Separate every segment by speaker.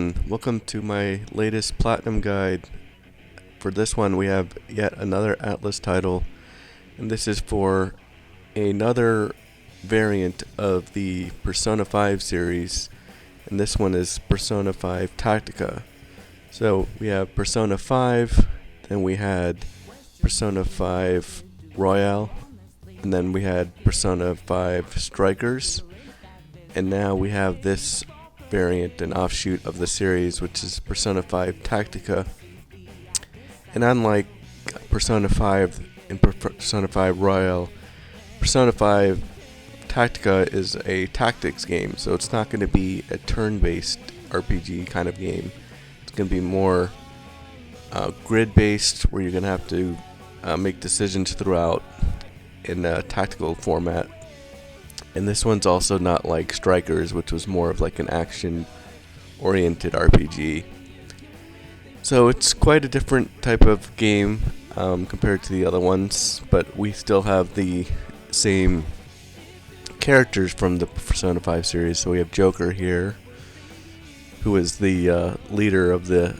Speaker 1: everyone, welcome to my latest Platinum Guide. For this one we have yet another Atlas title, and this is for another variant of the Persona 5 series, and this one is Persona 5 Tactica. So we have Persona 5, then we had Persona 5 Royale, and then we had Persona 5 Strikers, and now we have this variant and offshoot of the series, which is Persona 5 Tactica. And unlike Persona 5 and Persona 5 Royale, Persona 5 Tactica is a tactics game, so it's not going to be a turn-based RPG kind of game. It's going to be more grid-based, where you're going to have to make decisions throughout in a tactical format. And this one's also not like Strikers, which was more of like an action-oriented RPG. So it's quite a different type of game compared to the other ones, but we still have the same characters from the Persona 5 series. So we have Joker here, who is the leader of the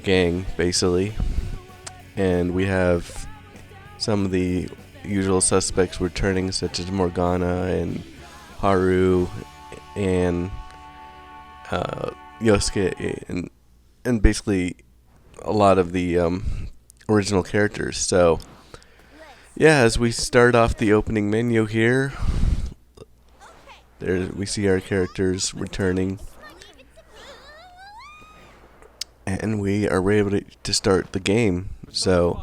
Speaker 1: gang, basically. And we have some of the usual suspects returning, such as Morgana and Haru and Yosuke, and basically a lot of the original characters. So yeah, as we start off the opening menu here, there we see our characters returning, and we are ready to start the game. So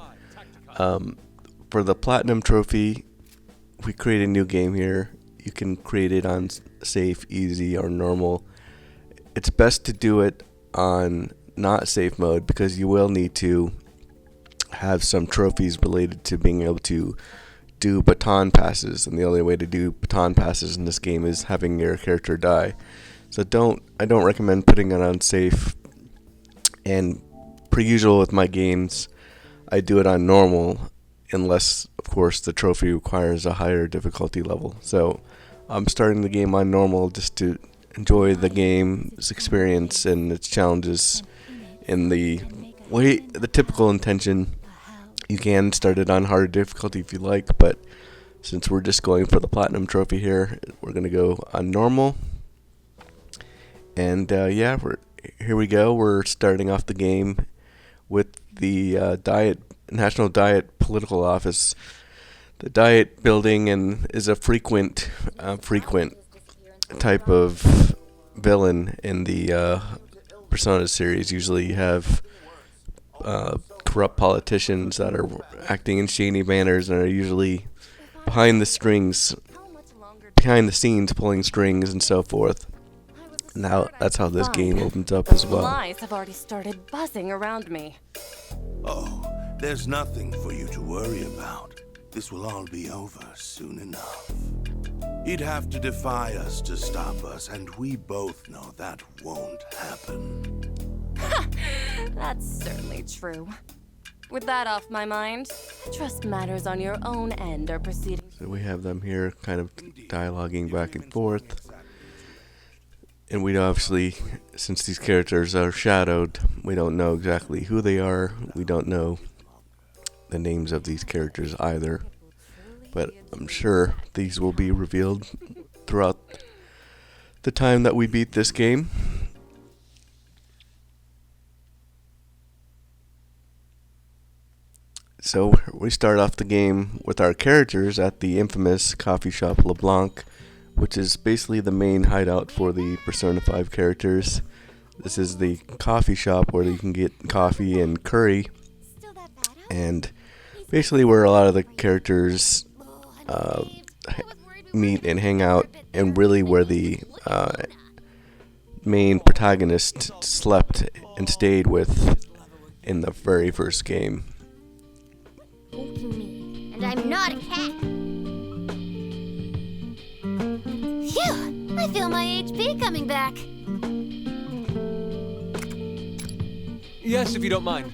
Speaker 1: for the Platinum Trophy, we create a new game here. You can create it on safe, easy, or normal. It's best to do it on not safe mode, because you will need to have some trophies related to being able to do baton passes, and the only way to do baton passes in this game is having your character die. So I don't recommend putting it on safe, and per usual with my games, I do it on normal, unless, of course, the trophy requires a higher difficulty level. So I'm starting the game on normal just to enjoy the game's experience and its challenges in the typical intention. You can start it on harder difficulty if you like, but since we're just going for the Platinum Trophy here, we're going to go on normal. And here we go. We're starting off the game with the National Diet Political Office. The Diet building and is a frequent type of villain in the Persona series. Usually you have corrupt politicians that are acting in shady manners and are usually behind the scenes pulling strings and so forth. Now that's how this game opens up as well.
Speaker 2: Lies have already started buzzing around me.
Speaker 3: Oh, there's nothing for you to worry about. This will all be over soon enough. He'd have to defy us to stop us, and we both know that won't happen.
Speaker 2: That's certainly true. With that off my mind, trust matters on your own end are proceeding.
Speaker 1: So we have them here kind of dialoguing back and forth. And we obviously, since these characters are shadowed, we don't know exactly who they are. We don't know the names of these characters either. But I'm sure these will be revealed throughout the time that we beat this game. So we start off the game with our characters at the infamous coffee shop LeBlanc, which is basically the main hideout for the Persona 5 characters. This is the coffee shop where you can get coffee and curry, and basically where a lot of the characters meet and hang out, and really where the main protagonist slept and stayed with in the very first game.
Speaker 4: And I'm not a cat. Phew! I feel my HP coming back.
Speaker 5: Yes, if you don't mind.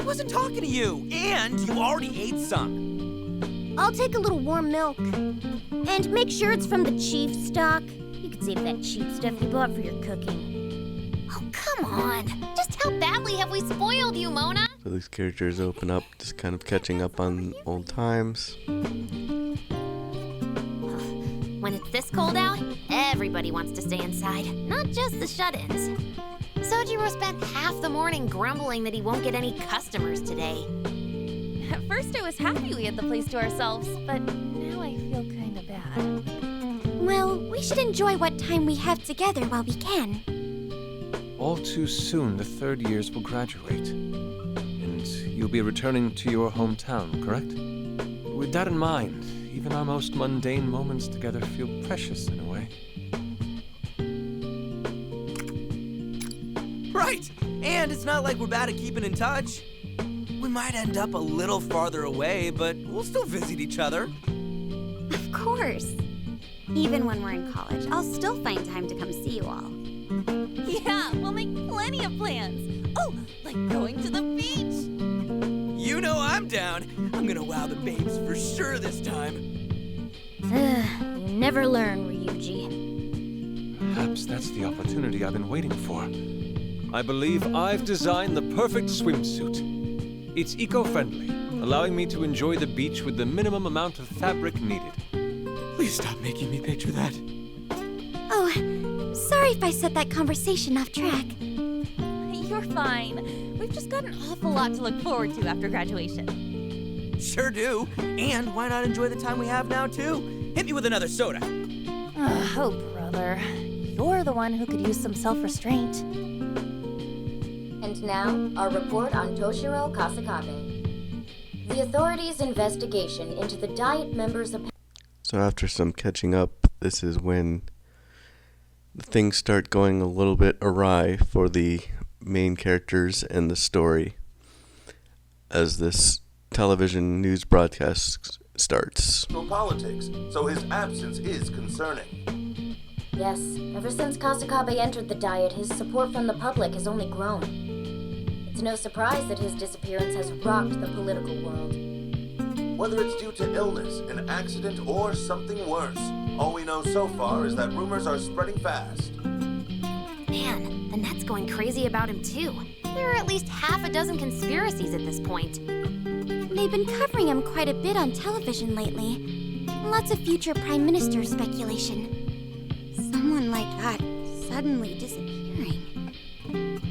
Speaker 6: I wasn't talking to you, and you already ate some.
Speaker 4: I'll take a little warm milk. And make sure it's from the chief stock. You could save that cheap stuff you bought for your cooking. Oh, come on. Just how badly have we spoiled you, Mona?
Speaker 1: So these characters open up, just kind of catching up on old times.
Speaker 4: When it's this cold out, everybody wants to stay inside, not just the shut-ins. Sojiro spent half the morning grumbling that he won't get any customers today.
Speaker 2: At first I was happy we had the place to ourselves, but now I feel kinda bad.
Speaker 7: Well, we should enjoy what time we have together while we can.
Speaker 5: All too soon, the third years will graduate. And you'll be returning to your hometown, correct? With that in mind, even our most mundane moments together feel precious in a way.
Speaker 6: Right! And it's not like we're bad at keeping in touch. We might end up a little farther away, but we'll still visit each other.
Speaker 7: Of course. Even when we're in college, I'll still find time to come see you all.
Speaker 2: Yeah, we'll make plenty of plans. Oh, like going to the beach.
Speaker 6: You know I'm down. I'm gonna wow the babes for sure this time.
Speaker 4: You never learn, Ryuji.
Speaker 5: Perhaps that's the opportunity I've been waiting for. I believe I've designed the perfect swimsuit. It's eco-friendly, allowing me to enjoy the beach with the minimum amount of fabric needed.
Speaker 6: Please stop making me picture that.
Speaker 7: Oh, sorry if I set that conversation off track.
Speaker 2: You're fine. We've just got an awful lot to look forward to after graduation.
Speaker 6: Sure do. And why not enjoy the time we have now, too? Hit me with another soda.
Speaker 2: Oh, brother. You're the one who could use some self-restraint.
Speaker 8: And now, our report on Toshiro Kasakabe. The authorities' investigation into the Diet members of...
Speaker 1: So after some catching up, this is when things start going a little bit awry for the main characters and the story as this television news broadcast starts.
Speaker 3: Politics, so his absence is concerning.
Speaker 8: Yes, ever since Kasakabe entered the Diet, his support from the public has only grown. It's no surprise that his disappearance has rocked the political world.
Speaker 3: Whether it's due to illness, an accident, or something worse, all we know so far is that rumors are spreading fast.
Speaker 4: Man, the net's going crazy about him too. There are at least half a dozen conspiracies at this point.
Speaker 7: They've been covering him quite a bit on television lately. Lots of future prime minister speculation. Someone like that suddenly disappearing.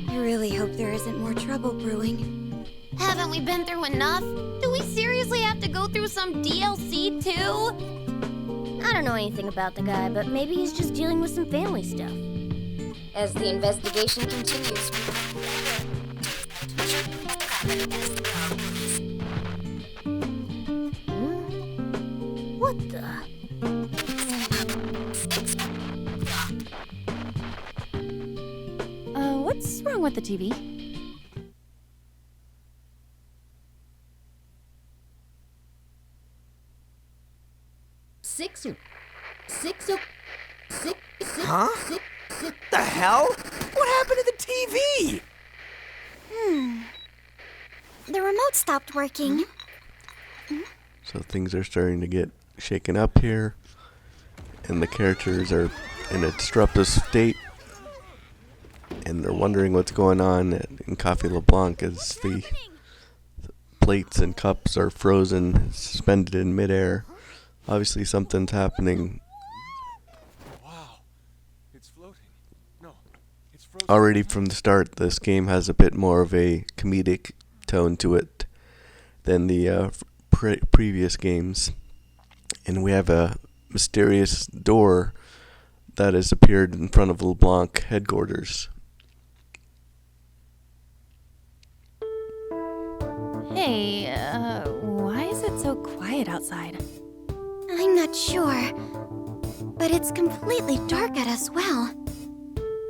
Speaker 7: I really hope there isn't more trouble brewing.
Speaker 4: Haven't we been through enough? Do we seriously have to go through some DLC too? I don't know anything about the guy, but maybe he's just dealing with some family stuff.
Speaker 8: As the investigation continues,
Speaker 4: What the?
Speaker 2: What's wrong with the TV?
Speaker 6: Huh? The hell? What happened to the TV?
Speaker 7: The remote stopped working.
Speaker 1: So things are starting to get shaken up here, and the characters are in a disruptive state, and they're wondering what's going on in Cafe LeBlanc as the plates and cups are frozen, suspended in midair. Obviously something's happening.
Speaker 5: Wow, it's floating. No, it's frozen.
Speaker 1: Already from the start, this game has a bit more of a comedic tone to it than the previous games. And we have a mysterious door that has appeared in front of LeBlanc headquarters.
Speaker 2: Hey, why is it so quiet outside?
Speaker 7: I'm not sure. But it's completely dark out as well.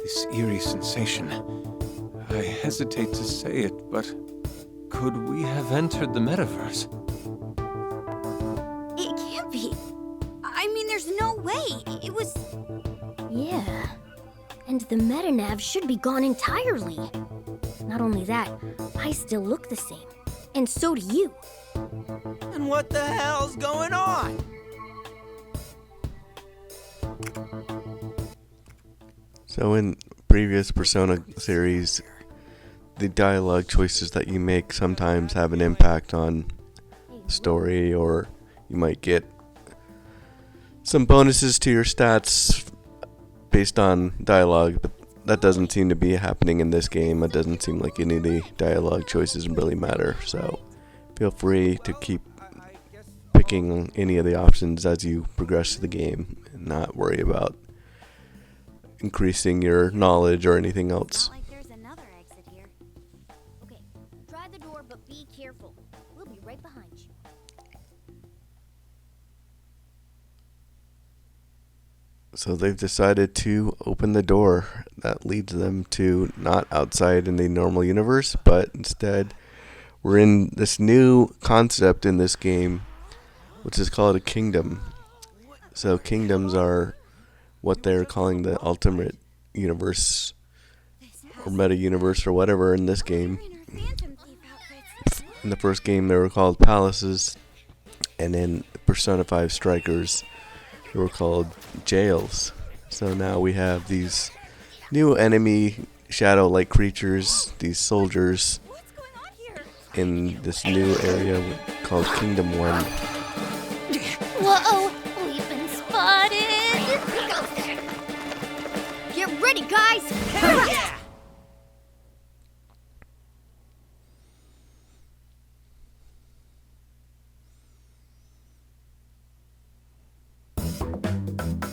Speaker 5: This eerie sensation. I hesitate to say it, but could we have entered the metaverse?
Speaker 7: It can't be. I mean, there's no way. It was...
Speaker 4: Yeah. And the metanav should be gone entirely. Not only that, I still look the same. And so do you.
Speaker 6: And what the hell's going on?
Speaker 1: So in previous Persona series, the dialogue choices that you make sometimes have an impact on story, or you might get some bonuses to your stats based on dialogue, but that doesn't seem to be happening in this game. It doesn't seem like any of the dialogue choices really matter, so feel free to keep picking any of the options as you progress the game and not worry about increasing your knowledge or anything else.
Speaker 7: Not like there's another exit here. Okay, try the door, but be careful. We'll be right behind you.
Speaker 1: So they've decided to open the door that leads them to not outside in the normal universe, but instead we're in this new concept in this game, which is called a kingdom. So kingdoms are what they're calling the ultimate universe or meta universe or whatever in this game. In the first game they were called palaces, and in Persona 5 Strikers they were called jails. So now we have these new enemy shadow-like creatures, these soldiers, in this new area called Kingdom 1.
Speaker 7: Whoa! We've been spotted! Get ready, guys!
Speaker 6: Yeah!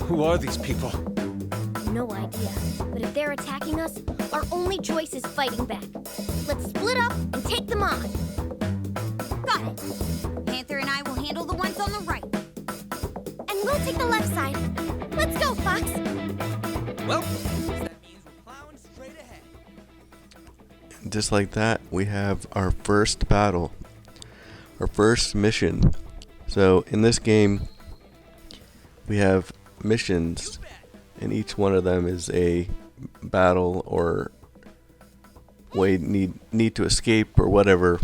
Speaker 5: Who are these people?
Speaker 7: No idea. But if they're attacking us, our only choice is fighting back. Let's split up and take them on. Got it. Panther and I will handle the ones on the right. And we'll take the left side. Let's go, Fox.
Speaker 6: Well, that means we're plowing straight ahead.
Speaker 1: Just like that, we have our first battle, our first mission. So in this game, we have missions, and each one of them is a battle or way need to escape or whatever.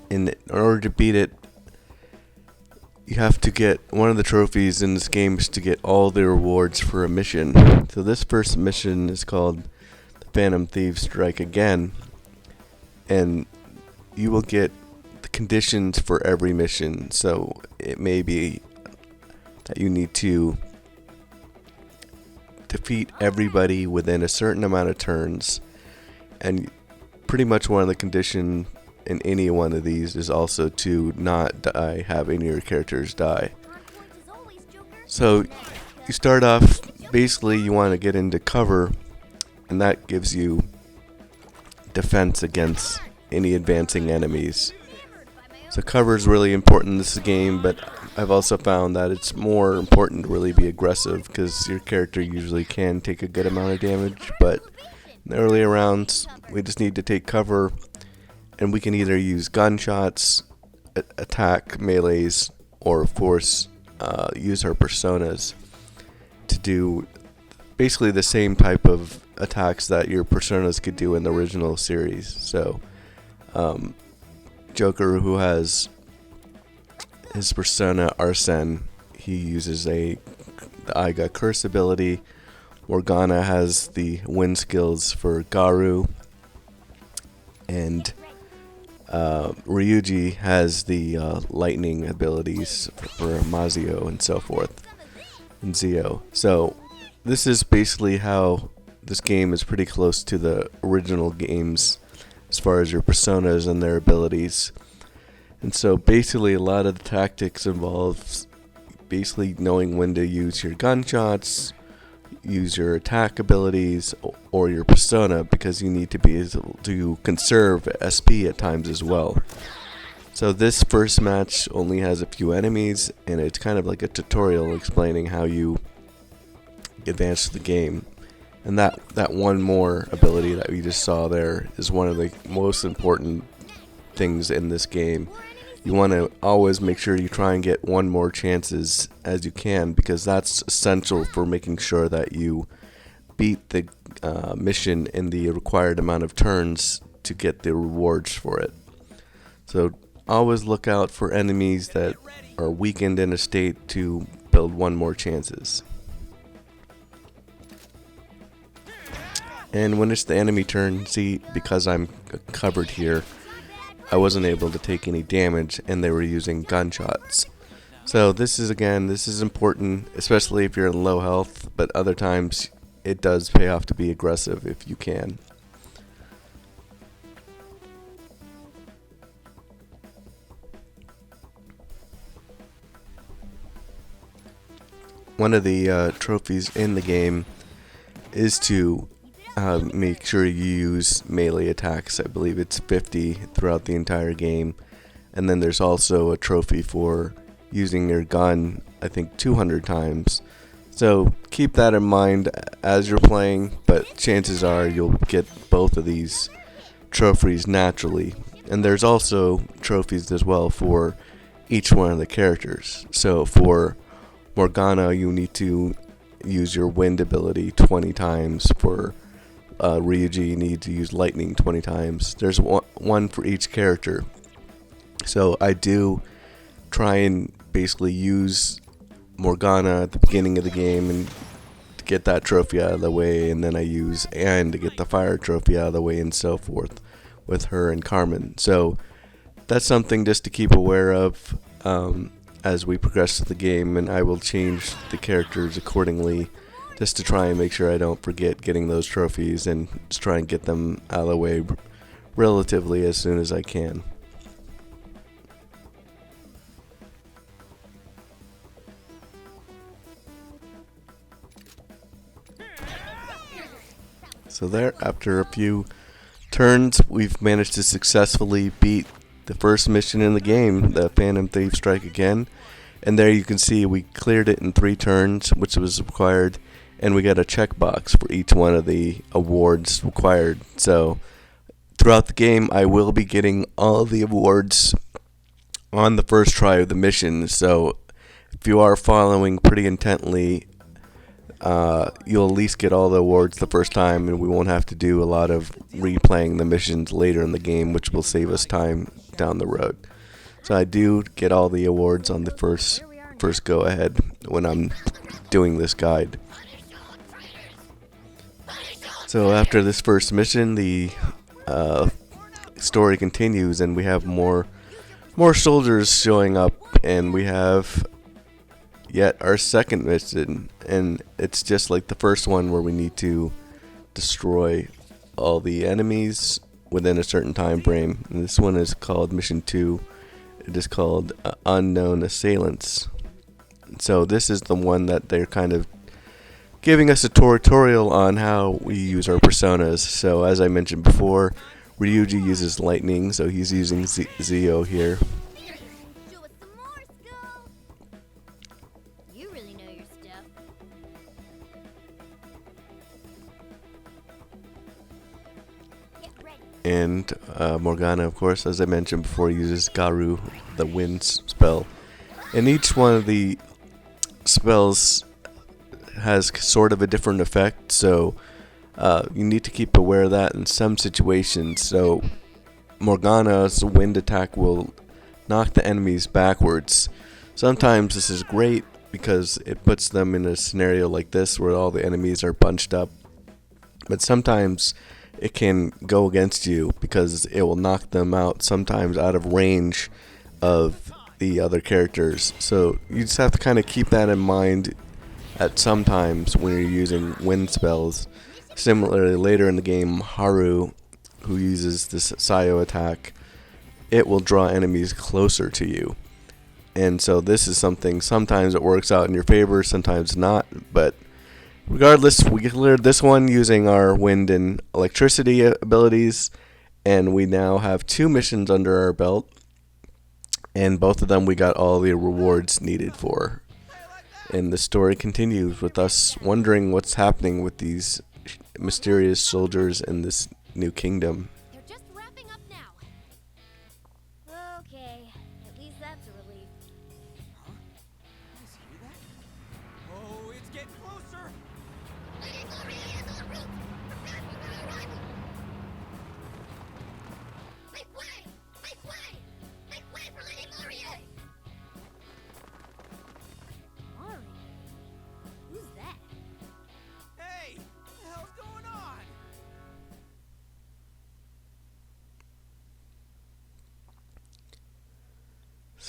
Speaker 1: In order to beat it, you have to get one of the trophies in this game is to get all the rewards for a mission. So this first mission is called the Phantom Thieves Strike Again, and you will get the conditions for every mission. So it may be that you need to defeat everybody within a certain amount of turns, and pretty much one of the conditions in any one of these is also to not die, have any of your characters die. So you start off, basically you want to get into cover, and that gives you defense against any advancing enemies. So cover is really important in this game, but I've also found that it's more important to really be aggressive, because your character usually can take a good amount of damage, but in the earlier rounds we just need to take cover, and we can either use gunshots, attack melees, or of course use our personas to do basically the same type of attacks that your personas could do in the original series. So Joker, who has his persona Arsene, he uses the Aiga Curse ability. Morgana has the wind skills for Garu, and Ryuji has the lightning abilities for Mazio and so forth, and Zio. So this is basically how this game is pretty close to the original games as far as your personas and their abilities. And so basically a lot of the tactics involves basically knowing when to use your gunshots, use your attack abilities, or your persona, because you need to be able to conserve SP at times as well. So this first match only has a few enemies, and it's kind of like a tutorial explaining how you advance the game. And that one more ability that we just saw there is one of the most important things in this game. You want to always make sure you try and get one more chances as you can, because that's essential for making sure that you beat the mission in the required amount of turns to get the rewards for it. So always look out for enemies that are weakened in a state to build one more chances. And when it's the enemy turn, see, because I'm covered here, I wasn't able to take any damage, and they were using gunshots. So this is important, especially if you're in low health, but other times it does pay off to be aggressive if you can. One of the trophies in the game is to make sure you use melee attacks. I believe it's 50 throughout the entire game. And then there's also a trophy for using your gun, I think 200 times. So keep that in mind as you're playing, but chances are you'll get both of these trophies naturally. And there's also trophies as well for each one of the characters. So for Morgana, you need to use your wind ability 20 times. For Ryuji, you need to use lightning 20 times. There's one for each character. So I do try and basically use Morgana at the beginning of the game and to get that trophy out of the way, and then I use Anne to get the fire trophy out of the way, and so forth with her and Carmen. So that's something just to keep aware of as we progress through the game, and I will change the characters accordingly just to try and make sure I don't forget getting those trophies and just try and get them out of the way relatively as soon as I can. So there, after a few turns, we've managed to successfully beat the first mission in the game, the Phantom Thief Strike Again. And there you can see we cleared it in 3 turns, which was required, and we got a checkbox for each one of the awards required. So throughout the game, I will be getting all the awards on the first try of the mission. So if you are following pretty intently, you'll at least get all the awards the first time, and we won't have to do a lot of replaying the missions later in the game, which will save us time down the road. So I do get all the awards on the first go ahead when I'm doing this guide. So after this first mission, the story continues, and we have more soldiers showing up, and we have yet our second mission, and it's just like the first one where we need to destroy all the enemies within a certain time frame. And this one is called Mission 2. It is called Unknown Assailants. So this is the one that they're kind of giving us a tutorial on how we use our personas. So as I mentioned before, Ryuji uses lightning, so he's using Zio here. And Morgana, of course, as I mentioned before, uses Garu, the wind spell. And each one of the spells has sort of a different effect, so you need to keep aware of that in some situations. So Morgana's wind attack will knock the enemies backwards. Sometimes this is great because it puts them in a scenario like this where all the enemies are bunched up. But sometimes it can go against you because it will knock them out, sometimes out of range of the other characters. So you just have to kind of keep that in mind at some times when you're using wind spells. Similarly, later in the game, Haru, who uses this Sayo attack, it will draw enemies closer to you. And so this is something, sometimes it works out in your favor, sometimes not, but regardless, we cleared this one using our wind and electricity abilities, and we now have 2 missions under our belt, and both of them we got all the rewards needed for. And the story continues with us wondering what's happening with these mysterious soldiers in this new kingdom.
Speaker 4: They're just wrapping up now. Okay, at least that's a relief.
Speaker 6: Huh? You guys hear that? Oh, it's getting closer!
Speaker 4: Who's that?
Speaker 6: Hey, what the hell's going on?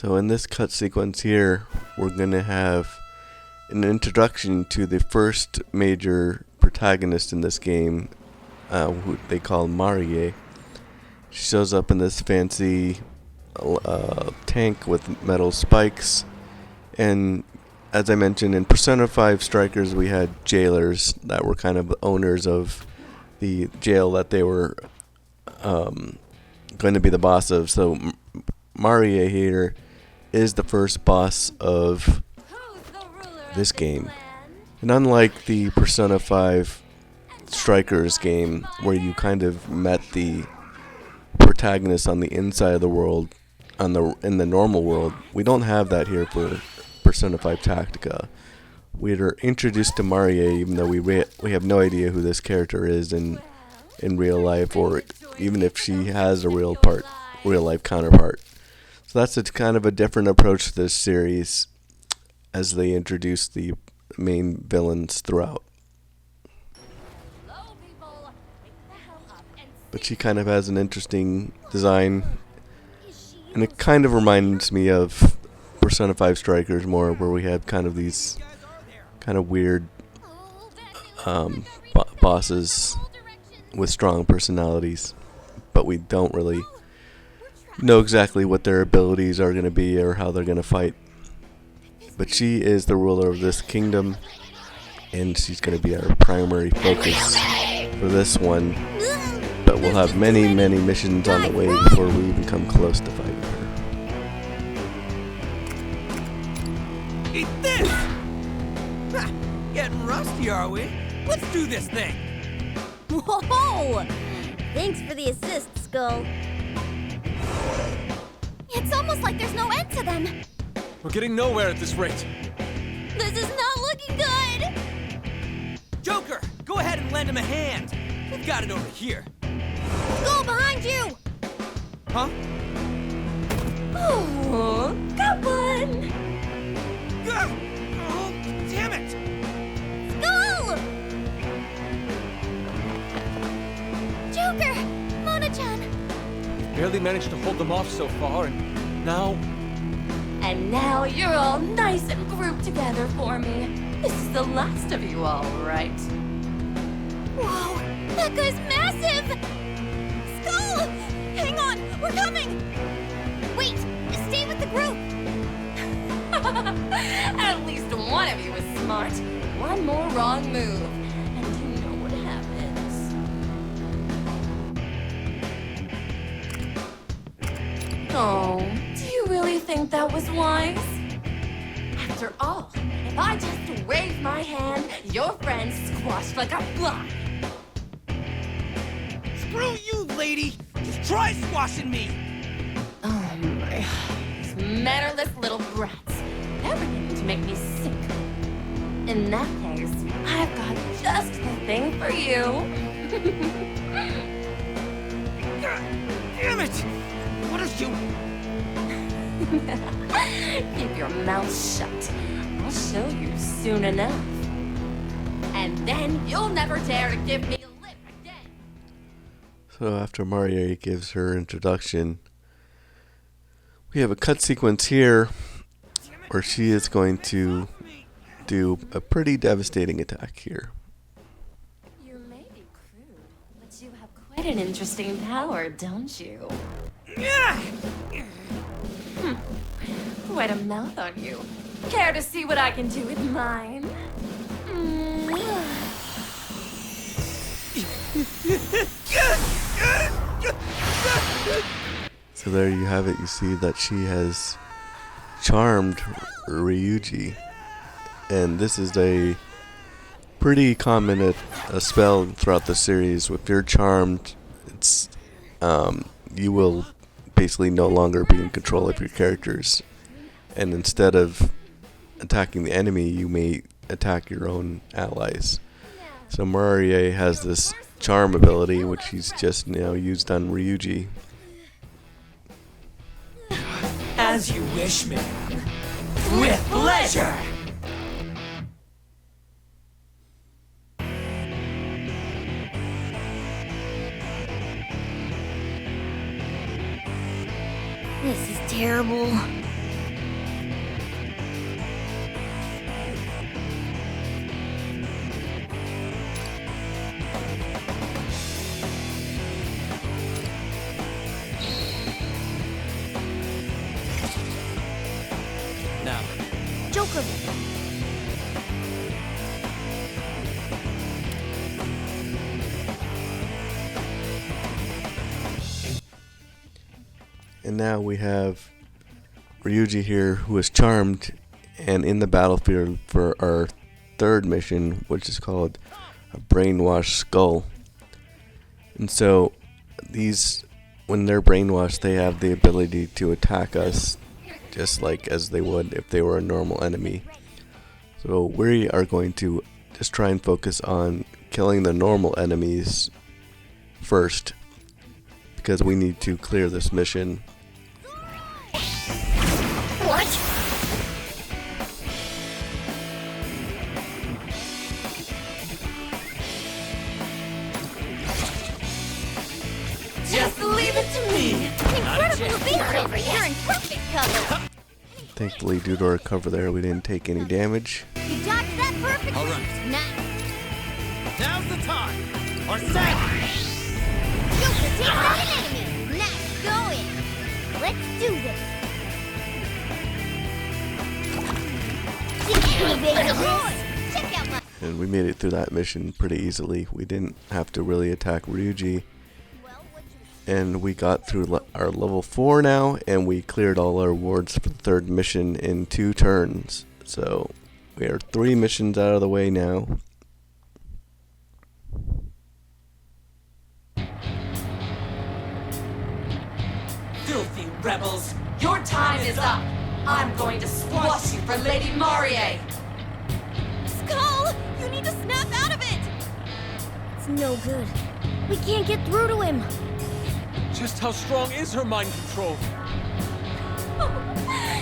Speaker 1: So in this cut sequence here, we're gonna have an introduction to the first major protagonist in this game, who they call Marie. She shows up in this fancy tank with metal spikes, and as I mentioned, in Persona 5 Strikers we had jailers that were kind of owners of the jail that they were going to be the boss of. So Marie here is the first boss of this game. And unlike the Persona 5 Strikers game, where you kind of met the protagonist on the inside of the world, in the normal world, we don't have that here for Persona 5 Tactica. We are introduced to Marie, even though we have no idea who this character is in real life, or even if she has a real life counterpart. So that's a kind of a different approach to this series, as they introduce the main villains throughout. But she kind of has an interesting design, and it kind of reminds me of Persona 5 Strikers more, where we had kind of these kind of weird bosses with strong personalities, but we don't really know exactly what their abilities are going to be or how they're going to fight. But she is the ruler of this kingdom, and she's going to be our primary focus for this one. But we'll have many, many missions on the way before we even come close to fighting her.
Speaker 6: Eat this! Ha, getting rusty, are we? Let's do this thing!
Speaker 7: Whoa! Thanks for the assist, Skull. It's almost like there's no end to them.
Speaker 5: We're getting nowhere at this rate.
Speaker 7: This is not looking good!
Speaker 6: Joker, go ahead and lend him a hand. We've got it over here.
Speaker 7: Skull, behind you!
Speaker 6: Huh?
Speaker 2: Oh, got one!
Speaker 6: Gah! Oh, damn it!
Speaker 7: Skull! Joker! Mona-chan!
Speaker 5: Barely managed to hold them off so far, and now...
Speaker 2: And now you're all nice and grouped together for me. This is the last of you all, right?
Speaker 7: Whoa! That guy's massive! Skull! Hang on! We're coming! Wait! Stay with the group!
Speaker 2: At least one of you is smart. One more wrong move, and you know what happens. Oh, do you really think that was wise? After all, if I just wave my hand, your friend's squashed like a fly.
Speaker 6: Screw you, lady! Just try squashing me!
Speaker 2: Oh my, these mannerless little brats. They're beginning to make me sick. In that case, I've got just the thing for you.
Speaker 6: God damn it! What is you...
Speaker 2: Keep your mouth shut. I'll show you soon enough. And then you'll never dare to give me a lip again.
Speaker 1: So after Marie gives her introduction, we have a cut sequence here where she is going to do a pretty devastating attack here.
Speaker 2: You may be crude, but you have quite an interesting power, don't you? Quite a mouth on you. Care to see what I can do with mine?
Speaker 1: So there you have it. You see that she has charmed Ryuji, and this is a pretty common a spell throughout the series. If you're charmed, it's you will basically no longer be in control of your characters, and instead of attacking the enemy, you may attack your own allies. So Marie has this charm ability, which he's just now used on Ryuji.
Speaker 6: As you wish, ma'am. With pleasure!
Speaker 7: This is terrible.
Speaker 1: And now we have Ryuji here, who is charmed and in the battlefield for our third mission, which is called a Brainwashed Skull. And so these, when they're brainwashed, they have the ability to attack us just like as they would if they were a normal enemy. So we are going to just try and focus on killing the normal enemies first, because we need to clear this mission.
Speaker 4: What?
Speaker 2: Just leave it to me.
Speaker 4: Incredible evasion! You're in perfect cover!
Speaker 1: Thankfully, due to our cover there, we didn't take any damage.
Speaker 4: You dodged that perfectly!
Speaker 6: All right.
Speaker 4: Now,
Speaker 6: Now's the time! Or set!
Speaker 4: shoot the team of an enemy! Nice going! Let's do this! Check out my...
Speaker 1: And we made it through that mission pretty easily. We didn't have to really attack Ryuji. And we got through our level 4 now, and we cleared all our rewards for the third mission in 2 turns. So we are 3 missions out of the way now.
Speaker 2: Filthy rebels, your time is up. I'm going to squash you for Lady Marie.
Speaker 7: Skull! You need to snap out of it! It's no good. We can't get through to him.
Speaker 5: Just how strong is her mind control?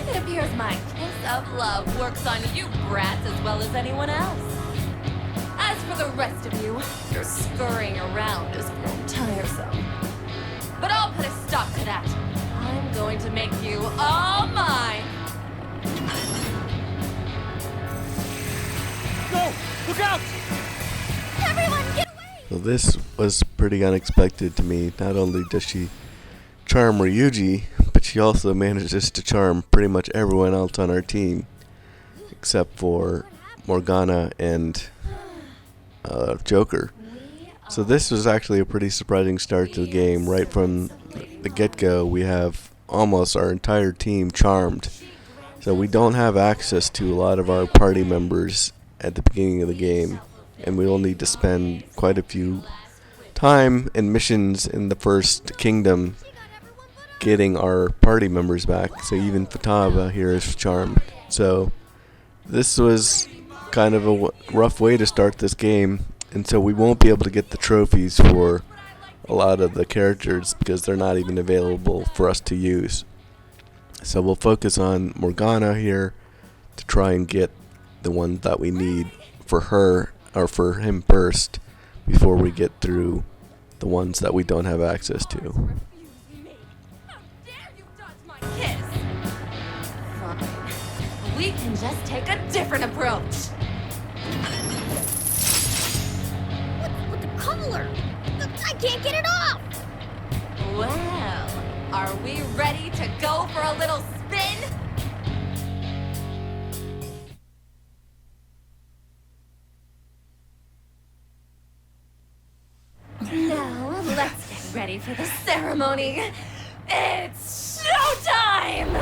Speaker 2: It appears my kiss of love works on you brats as well as anyone else. As for the rest of you, your scurrying around has grown tiresome. But I'll put a stop to that. I'm going to make you all mine.
Speaker 5: No! Look out!
Speaker 7: Everyone, get away!
Speaker 1: So this was pretty unexpected to me. Not only does she charm Ryuji, but she also manages to charm pretty much everyone else on our team, except for Morgana and Joker. So this was actually a pretty surprising start to the game. Right from the get-go, we have almost our entire team charmed. So we don't have access to a lot of our party members at the beginning of the game, and we will need to spend quite a few time and missions in the first kingdom getting our party members back. So even Futaba here is charmed. So this was kind of a rough way to start this game, and so we won't be able to get the trophies for a lot of the characters because they're not even available for us to use. So we'll focus on Morgana here to try and get the ones that we need for her or for him first before we get through the ones that we don't have access to.
Speaker 2: How dare you dodge my kiss? Fine. We can just take a different approach.
Speaker 4: What's with the collar? I can't get it off!
Speaker 2: Well, are we ready to go for a little spin? Now, let's get ready for the ceremony. It's showtime!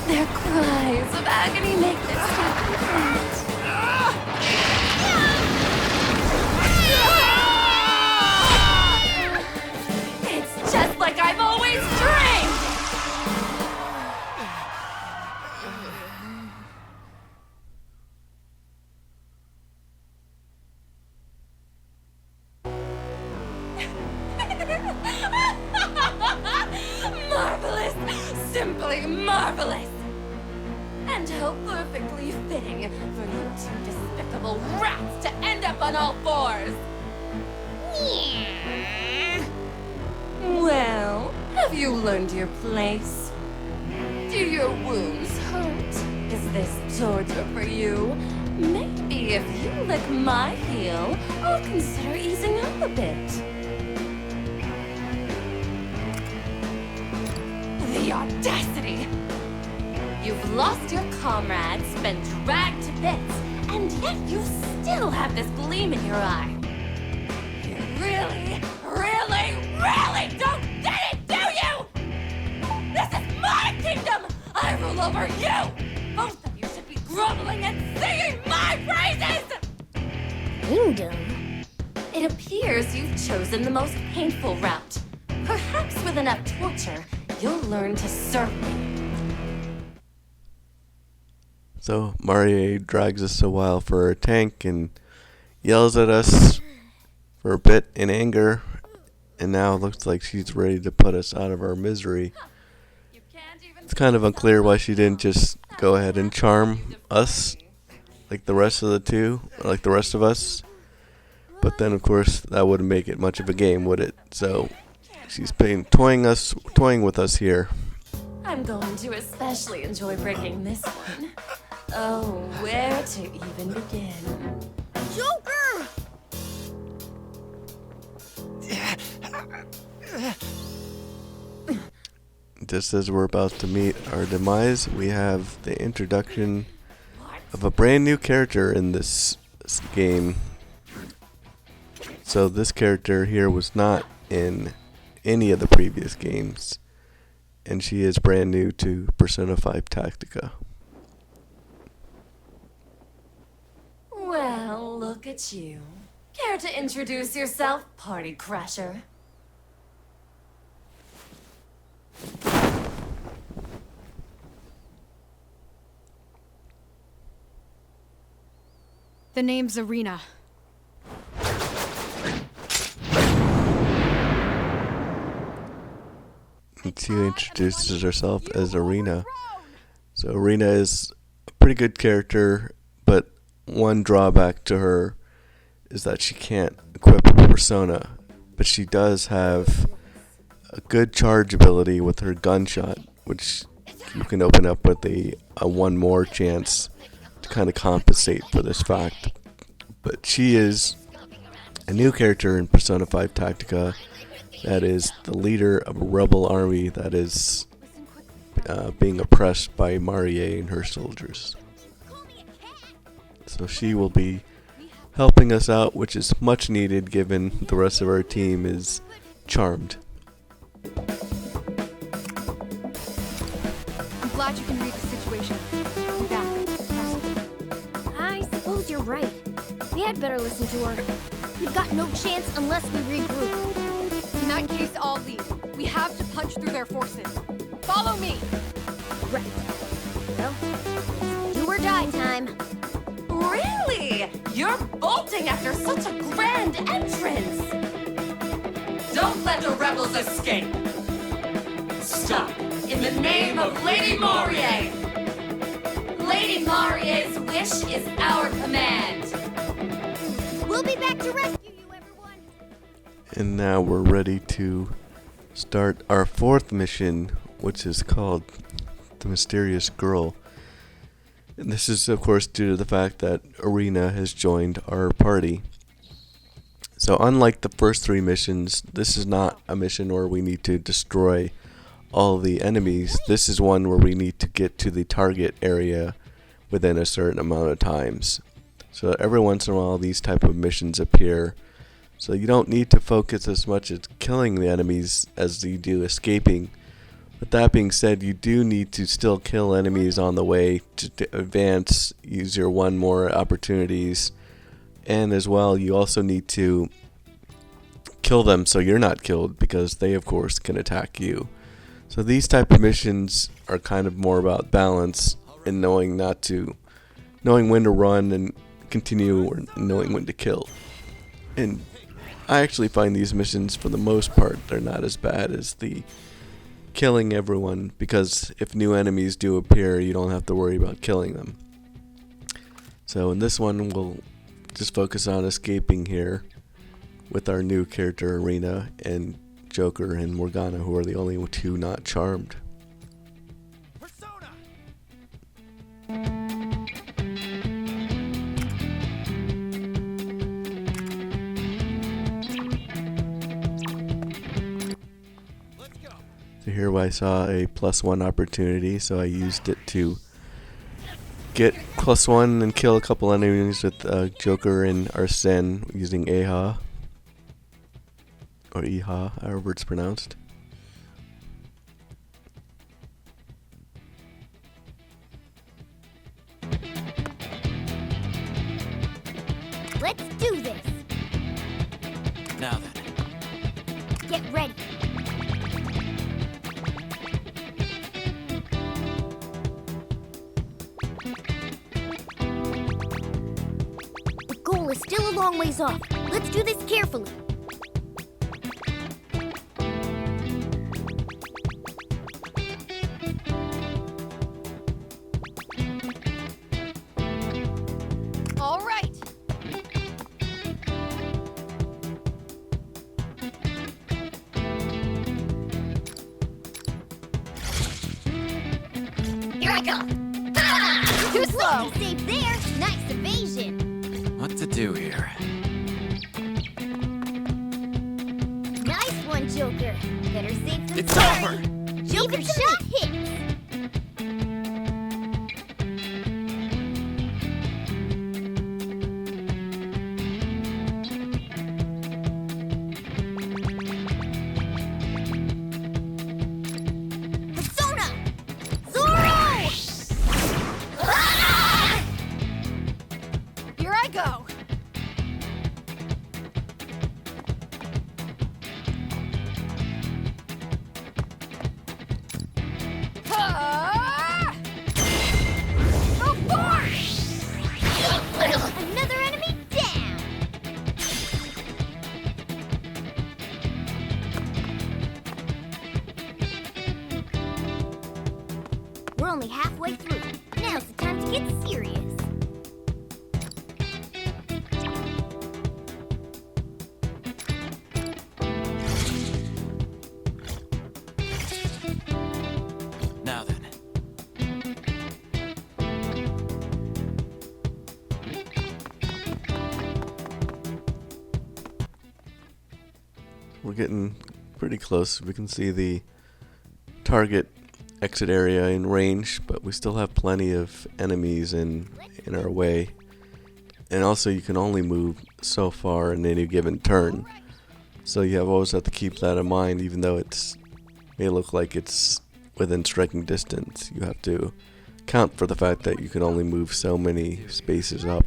Speaker 2: Their cries of agony make this happen. It's just like I've always dreamed! Marvelous! Simply marvelous! And how perfectly fitting for you two despicable rats to end up on all fours! Well, have you learned your place? Do your wounds hurt? Is this torture for you? Maybe if you lick my heel, I'll consider easing up a bit. The audacity! You've lost your comrades, been dragged to bits, and yet you still have this gleam in your eye. You really, really, really don't get it, do you? This is my kingdom! I rule over you! Both of you should be groveling and singing my praises!
Speaker 8: Kingdom?
Speaker 2: It appears you've chosen the most painful route. Perhaps with enough torture, you'll learn to serve me.
Speaker 1: So Marie drags us a while for her tank and yells at us for a bit in anger, and now it looks like she's ready to put us out of our misery. It's kind of unclear why she didn't just go ahead and charm us like the rest of us. But then of course that wouldn't make it much of a game, would it? So she's toying with us here.
Speaker 2: I'm going to especially enjoy breaking this one. Oh, where to even begin?
Speaker 7: Joker!
Speaker 1: Just as we're about to meet our demise, we have the introduction of a brand new character in this game. So this character here was not in any of the previous games, and she is brand new to Persona 5 Tactica.
Speaker 2: Well, look at you. Care to introduce yourself, party crasher?
Speaker 9: The name's Arena.
Speaker 1: And she introduces herself as Arena. So Arena is a pretty good character, but one drawback to her is that she can't equip a persona, but she does have a good charge ability with her gunshot, which you can open up with a one more chance to kind of compensate for this fact. But she is a new character in Persona 5 Tactica that is the leader of a rebel army that is being oppressed by Marie and her soldiers. So she will be helping us out, which is much needed given the rest of our team is charmed.
Speaker 9: I'm glad you can read the situation. I'm back.
Speaker 8: I suppose you're right. We had better listen to her. We've got no chance unless we regroup.
Speaker 9: In that case, I'll lead. We have to punch through their forces. Follow me!
Speaker 8: Right. Well, do or die time.
Speaker 2: Really? You're bolting after such a grand entrance! Don't let the rebels escape! Stop! In the name of Lady Marie! Lady Marie's wish is our command!
Speaker 8: We'll be back to rescue you, everyone!
Speaker 1: And now we're ready to start our fourth mission, which is called The Mysterious Girl. And this is, of course, due to the fact that Arena has joined our party. So unlike the first three missions, this is not a mission where we need to destroy all the enemies. This is one where we need to get to the target area within a certain amount of times. So every once in a while these type of missions appear. So you don't need to focus as much as killing the enemies as you do escaping. With that being said, you do need to still kill enemies on the way to advance, use your one more opportunities, and as well you also need to kill them so you're not killed, because they of course can attack you. So these type of missions are kind of more about balance and knowing when to run and continue, or knowing when to kill. And I actually find these missions, for the most part, they're not as bad as the killing everyone, because if new enemies do appear, you don't have to worry about killing them. So in this one, we'll just focus on escaping here with our new character Arena, and Joker and Morgana, who are the only two not charmed. So here I saw a +1 opportunity, so I used it to get +1 and kill a couple enemies with Joker and Arsene using Eha. Or Eha, however it's pronounced.
Speaker 7: Let's do this.
Speaker 6: Now then.
Speaker 7: Get ready. The goal is still a long ways off. Let's do this carefully.
Speaker 9: All right.
Speaker 7: Here I go. Ah! Too slow. Save there. Nice evasion.
Speaker 6: What to do here?
Speaker 7: Nice one, Joker. Better safe than
Speaker 6: It's
Speaker 7: sorry.
Speaker 6: over.
Speaker 7: Joker shot hits. Persona! Zorro! Ah!
Speaker 9: Here I go. Ah! Oh, force!
Speaker 7: Another enemy down. We're only halfway through. Now's the time to get serious.
Speaker 6: Now then.
Speaker 1: We're getting pretty close. We can see the target exit area in range, but we still have plenty of enemies in our way. And also you can only move so far in any given turn. So you always have to keep that in mind, even though it may look like it's within striking distance. You have to account for the fact that you can only move so many spaces up.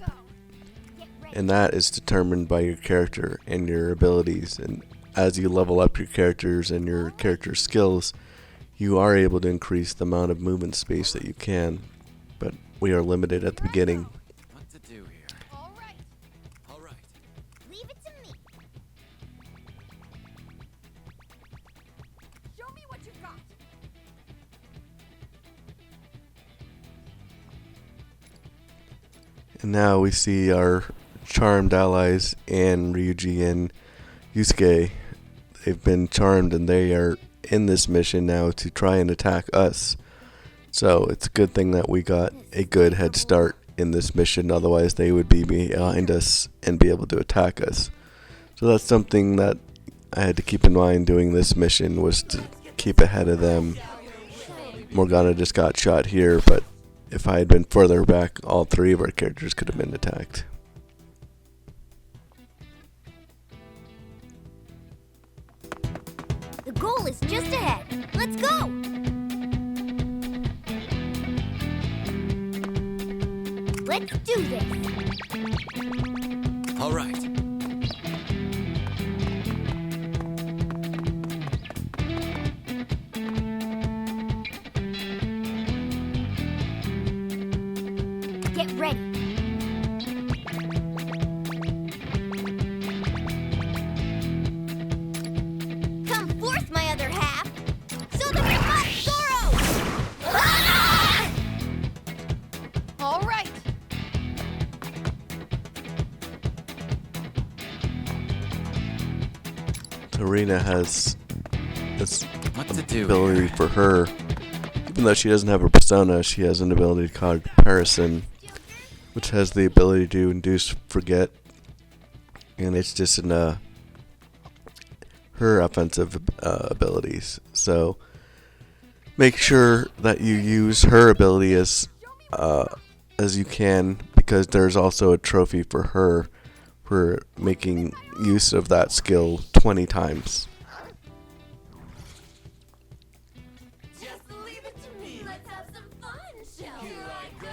Speaker 1: And that is determined by your character and your abilities. And as you level up your characters and your character skills, you are able to increase the amount of movement space that you can. But we are limited at the beginning.
Speaker 6: What to do here?
Speaker 9: All right.
Speaker 6: All right.
Speaker 7: Leave it to me.
Speaker 9: Show me what you got.
Speaker 1: And now we see our charmed allies, Anne, Ryuji, and Yusuke. They've been charmed and they are in this mission now to try and attack us. So it's a good thing that we got a good head start in this mission, otherwise they would be behind us and be able to attack us. So that's something that I had to keep in mind doing this mission, was to keep ahead of them. Morgana just got shot here, but if I had been further back, all three of our characters could have been attacked.
Speaker 7: The goal is just ahead. Let's go! Let's do this.
Speaker 6: All right.
Speaker 7: Get ready. Come forth, my other half. So that we must Zorro! Ah!
Speaker 9: All right.
Speaker 1: Tarina has this
Speaker 6: What to do
Speaker 1: ability
Speaker 6: here?
Speaker 1: for her. Even though she doesn't have a persona, she has an ability called Comparison, which has the ability to induce forget. And it's just in her offensive abilities. So make sure that you use her ability as you can, because there's also a trophy for her for making use of that skill 20 times.
Speaker 2: Just leave it to me. Let's have some fun, shall we? Here I go.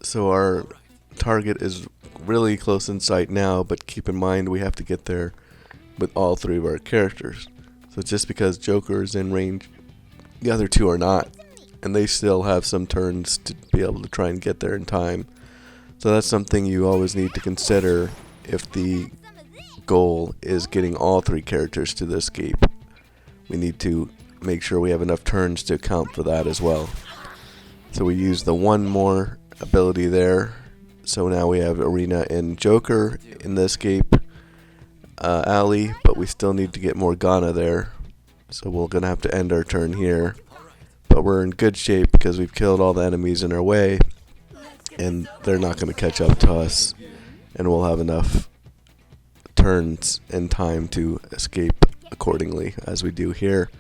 Speaker 1: So our target is really close in sight now, but keep in mind we have to get there with all three of our characters. So just because Joker is in range, the other two are not, and they still have some turns to be able to try and get there in time. So that's something you always need to consider if the goal is getting all three characters to the escape. We need to make sure we have enough turns to account for that as well. So we use the one more ability there. So now we have Arena and Joker in the escape alley, but we still need to get Morgana there. So we're going to have to end our turn here. But we're in good shape because we've killed all the enemies in our way, and they're not going to catch up to us, and we'll have enough turns and time to escape accordingly as we do here.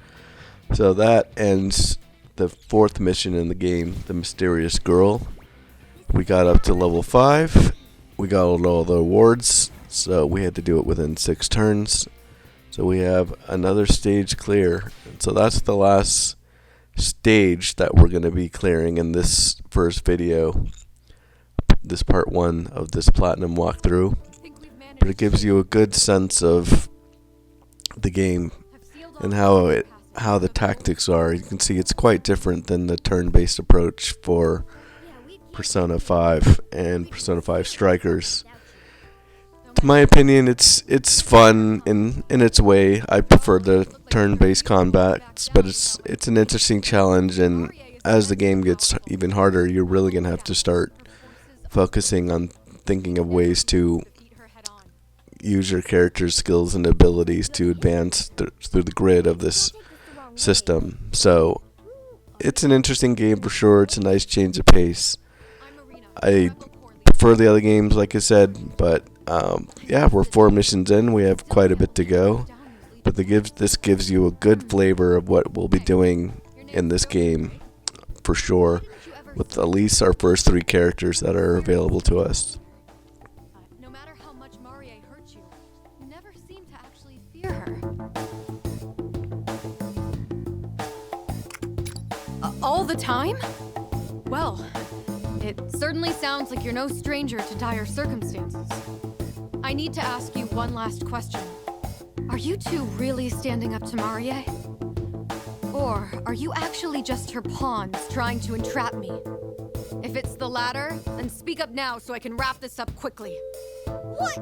Speaker 1: So that ends the fourth mission in the game, the Mysterious Girl. We got up to level 5. We got all the awards, so we had to do it within 6 turns. So we have another stage clear. And so that's the last stage that we're going to be clearing in this first video, this part 1 of this platinum walkthrough. But it gives you a good sense of the game and how the tactics are. You can see it's quite different than the turn-based approach for Persona 5 and Persona 5 Strikers. To my opinion, it's fun in its way. I prefer the turn-based combats, but it's an interesting challenge, and as the game gets even harder, you're really going to have to start focusing on thinking of ways to use your character's skills and abilities to advance through the grid of this system. So it's an interesting game for sure. It's a nice change of pace. I prefer the other games, like I said, but yeah, we're 4 missions in. We have quite a bit to go, but this gives you a good flavor of what we'll be doing in this game for sure, with at least our first 3 characters that are available to us.
Speaker 9: No matter how much Marie hurt you, you never seem to actually fear her. All the time? Well, it certainly sounds like you're no stranger to dire circumstances. I need to ask you one last question. Are you two really standing up to Marie? Or are you actually just her pawns trying to entrap me? If it's the latter, then speak up now so I can wrap this up quickly.
Speaker 8: What?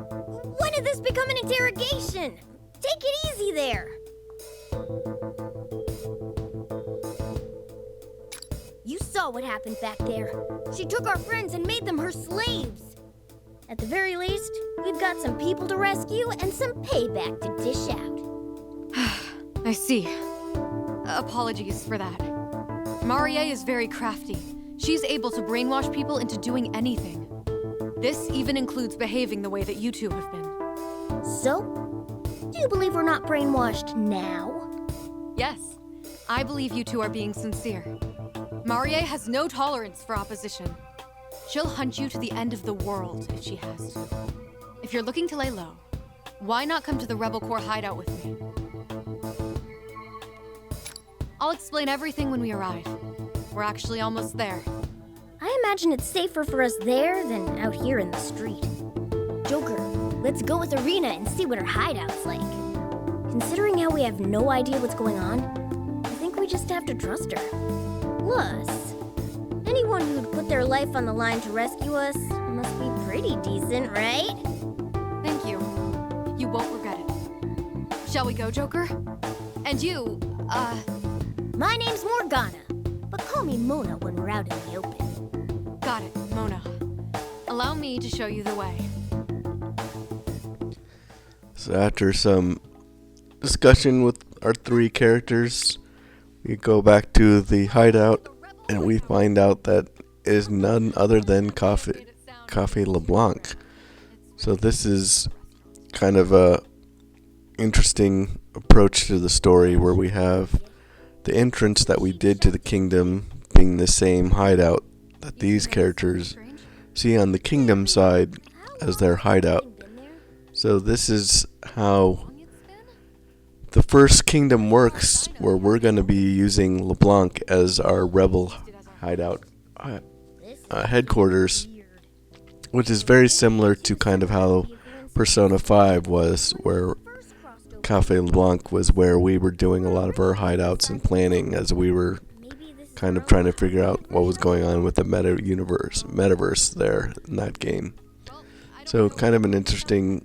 Speaker 8: When did this become an interrogation? Take it easy there. You saw what happened back there. She took our friends and made them her slaves. At the very least, we've got some people to rescue and some payback to dish out.
Speaker 9: I see. Apologies for that. Marie is very crafty. She's able to brainwash people into doing anything. This even includes behaving the way that you two have been.
Speaker 8: So, do you believe we're not brainwashed now?
Speaker 9: Yes, I believe you two are being sincere. Marie has no tolerance for opposition. She'll hunt you to the end of the world if she has to. If you're looking to lay low, why not come to the Rebel Corps hideout with me? I'll explain everything when we arrive. We're actually almost there.
Speaker 8: I imagine it's safer for us there than out here in the street. Joker, let's go with Arena and see what her hideout's like. Considering how we have no idea what's going on, I think we just have to trust her. Plus, anyone who'd put their life on the line to rescue us must be pretty decent, right?
Speaker 9: Thank you. You won't regret it. Shall we go, Joker? And you,
Speaker 8: My name's Morgana, but call me Mona when we're out in the open.
Speaker 9: Got it, Mona. Allow me to show you the way.
Speaker 1: So after some discussion with our 3 characters, we go back to the hideout, and we find out that it is none other than Cafe LeBlanc. So this is kind of a interesting approach to the story where we have the entrance that we did to the kingdom being the same hideout that these characters see on the kingdom side as their hideout. So this is how the first kingdom works, where we're going to be using LeBlanc as our rebel hideout headquarters, which is very similar to kind of how Persona 5 was, where Cafe LeBlanc was where we were doing a lot of our hideouts and planning as we were kind of trying to figure out what was going on with the metaverse there in that game. So kind of an interesting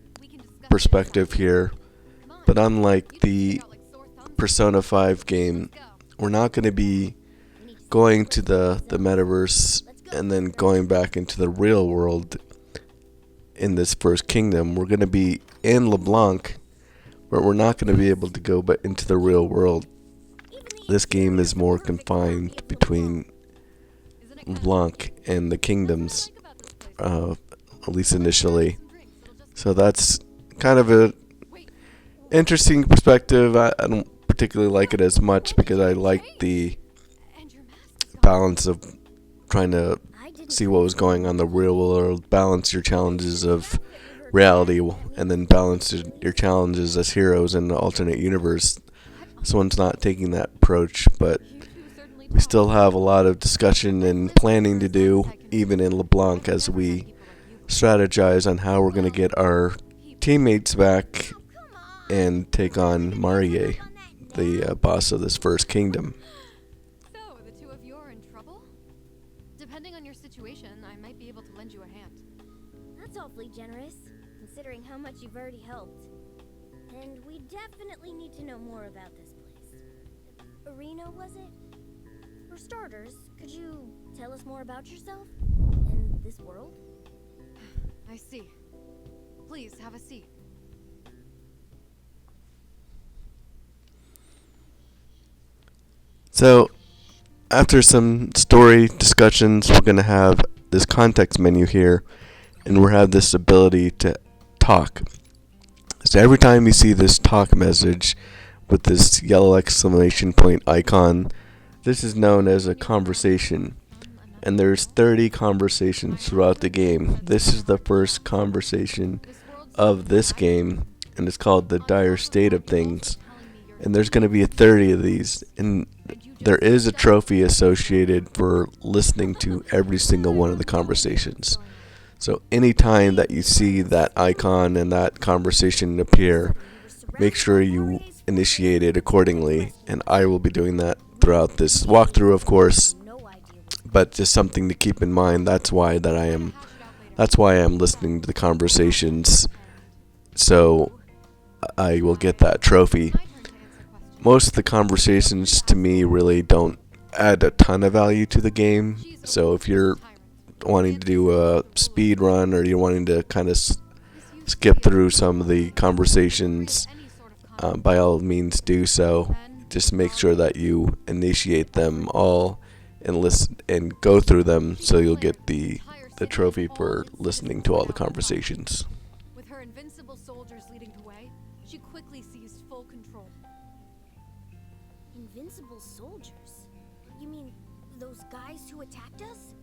Speaker 1: perspective here. But unlike the Persona 5 game, we're not going to be going to the metaverse and then going back into the real world in this first kingdom. We're going to be in LeBlanc, but we're not going to be able to go into the real world. This game is more confined between LeBlanc and the kingdoms, at least initially. So that's kind of a interesting perspective. I don't particularly like it as much because I like the balance of trying to see what was going on in the real world, balance your challenges of reality, and then balance your challenges as heroes in the alternate universe. This one's not taking that approach, but we still have a lot of discussion and planning to do, even in LeBlanc, as we strategize on how we're going to get our teammates back and take on Marie, the boss of this first kingdom.
Speaker 9: So, the two of you are in trouble? Depending on your situation, I might be able to lend you a hand.
Speaker 8: That's awfully generous, considering how much you've already helped. And we definitely need to know more about this place. Arena, was it? For starters, could you tell us more about yourself and this world?
Speaker 9: I see. Please, have a seat.
Speaker 1: So, after some story discussions, we're going to have this context menu here, and we'll have this ability to talk. So every time you see this talk message with this yellow exclamation point icon, this is known as a conversation. And there's 30 conversations throughout the game. This is the first conversation of this game, and it's called The Dire State of Things. And there's going to be 30 of these, and there is a trophy associated for listening to every single one of the conversations. So anytime that you see that icon and that conversation appear, make sure you initiate it accordingly, and I will be doing that throughout this walkthrough, of course. But just something to keep in mind. That's why I'm listening to the conversations, so I will get that trophy. Most of the conversations to me really don't add a ton of value to the game. So if you're wanting to do a speed run, or you're wanting to kind of skip through some of the conversations, by all means do so. Just make sure that you initiate them all and listen and go through them, so you'll get the trophy for listening to all the conversations.
Speaker 9: With her invincible soldiers leading the way, she quickly seized full control.
Speaker 8: Invincible soldiers? You mean those guys who attacked us?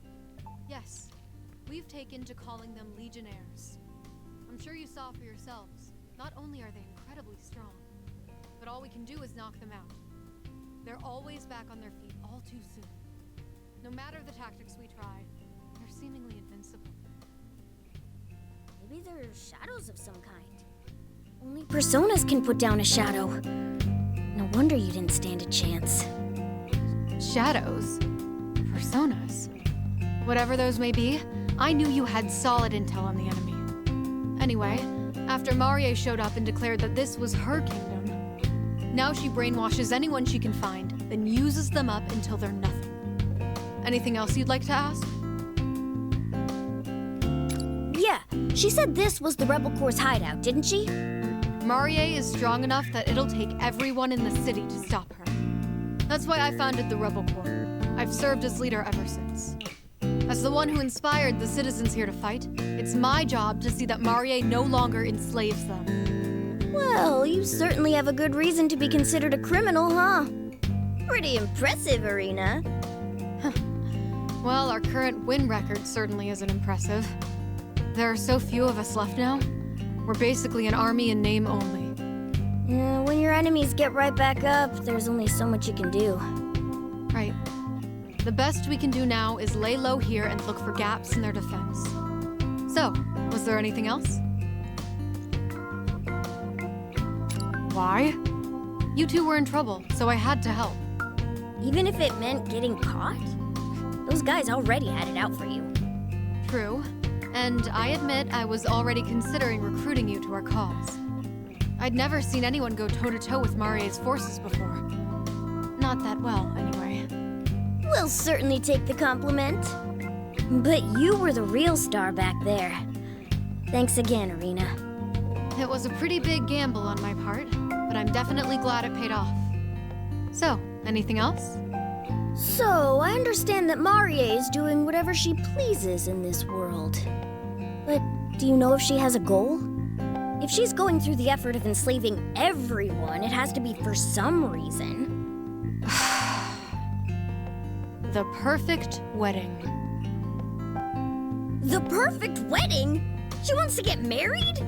Speaker 9: Yes, we've taken to calling them legionnaires. I'm sure you saw for yourselves. Not only are they incredibly strong, but all we can do is knock them out. They're always back on their feet all too soon. No matter the tactics we try, they're seemingly invincible.
Speaker 8: Maybe they're shadows of some kind. Only personas can put down a shadow. No wonder you didn't stand a chance.
Speaker 9: Shadows? Personas? Whatever those may be, I knew you had solid intel on the enemy. Anyway, after Marie showed up and declared that this was her kingdom, now she brainwashes anyone she can find, then uses them up until they're nothing. Anything else you'd like to ask?
Speaker 8: Yeah, she said this was the Rebel Corps' hideout, didn't she?
Speaker 9: Marie is strong enough that it'll take everyone in the city to stop her. That's why I founded the Rebel Corps. I've served as leader ever since. As the one who inspired the citizens here to fight, it's my job to see that Marie no longer enslaves them.
Speaker 8: Well, you certainly have a good reason to be considered a criminal, huh? Pretty impressive, Arena.
Speaker 9: Well, our current win record certainly isn't impressive. There are so few of us left now. We're basically an army in name only.
Speaker 8: When your enemies get right back up, there's only so much you can do.
Speaker 9: Right. The best we can do now is lay low here and look for gaps in their defense. So, was there anything else? Why? You two were in trouble, so I had to help.
Speaker 8: Even if it meant getting caught? Those guys already had it out for you.
Speaker 9: True. And I admit I was already considering recruiting you to our cause. I'd never seen anyone go toe-to-toe with Marie's forces before. Not that well, anyway.
Speaker 8: We'll certainly take the compliment. But you were the real star back there. Thanks again, Arena.
Speaker 9: It was a pretty big gamble on my part, but I'm definitely glad it paid off. So, anything else?
Speaker 8: So, I understand that Marie is doing whatever she pleases in this world. But do you know if she has a goal? If she's going through the effort of enslaving everyone, it has to be for some reason.
Speaker 9: The perfect wedding.
Speaker 8: The perfect wedding? She wants to get married?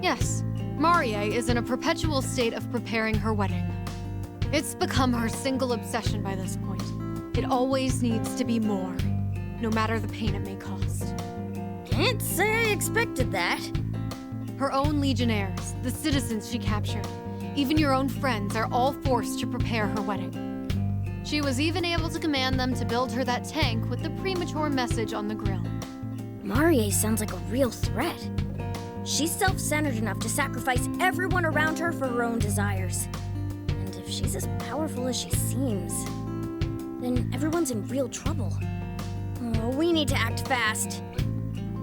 Speaker 9: Yes, Marie is in a perpetual state of preparing her wedding. It's become her single obsession by this point. It always needs to be more, no matter the pain it may cost.
Speaker 8: Can't say I expected that.
Speaker 9: Her own legionnaires, the citizens she captured, even your own friends are all forced to prepare her wedding. She was even able to command them to build her that tank with the premature message on the grill.
Speaker 8: Marie sounds like a real threat. She's self-centered enough to sacrifice everyone around her for her own desires. And if she's as powerful as she seems, then everyone's in real trouble. Oh, we need to act fast.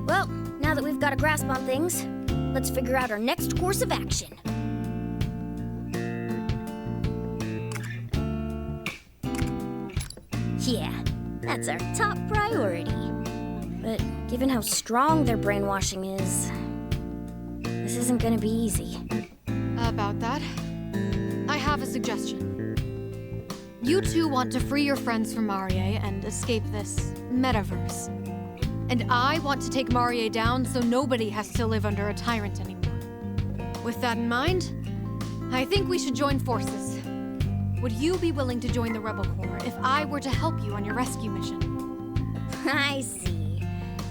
Speaker 8: Well, now that we've got a grasp on things, let's figure out our next course of action. Yeah, that's our top priority. But given how strong their brainwashing is, this isn't gonna be easy.
Speaker 9: About that, I have a suggestion. You two want to free your friends from Marie and escape this metaverse. And I want to take Marie down so nobody has to live under a tyrant anymore. With that in mind, I think we should join forces. Would you be willing to join the Rebel Corps if I were to help you on your rescue mission?
Speaker 8: I see.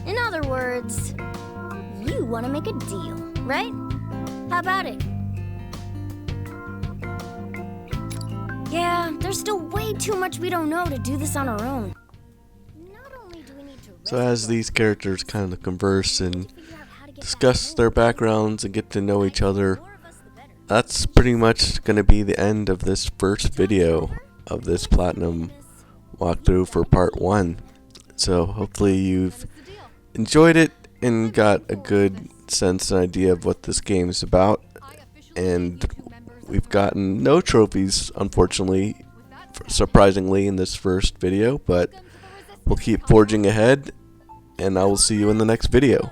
Speaker 8: In other words, you want to make a deal, right? How about it? Yeah, there's still way too much we don't know to do this on our own. Not only do we need to
Speaker 1: So as these characters kind of converse and discuss their backgrounds and get to know each other, that's pretty much going to be the end of this first video of this Platinum walkthrough for part 1. So hopefully you've enjoyed it and got a good sense and idea of what this game is about. And we've gotten no trophies, unfortunately, surprisingly, in this first video, but we'll keep forging ahead, and I will see you in the next video.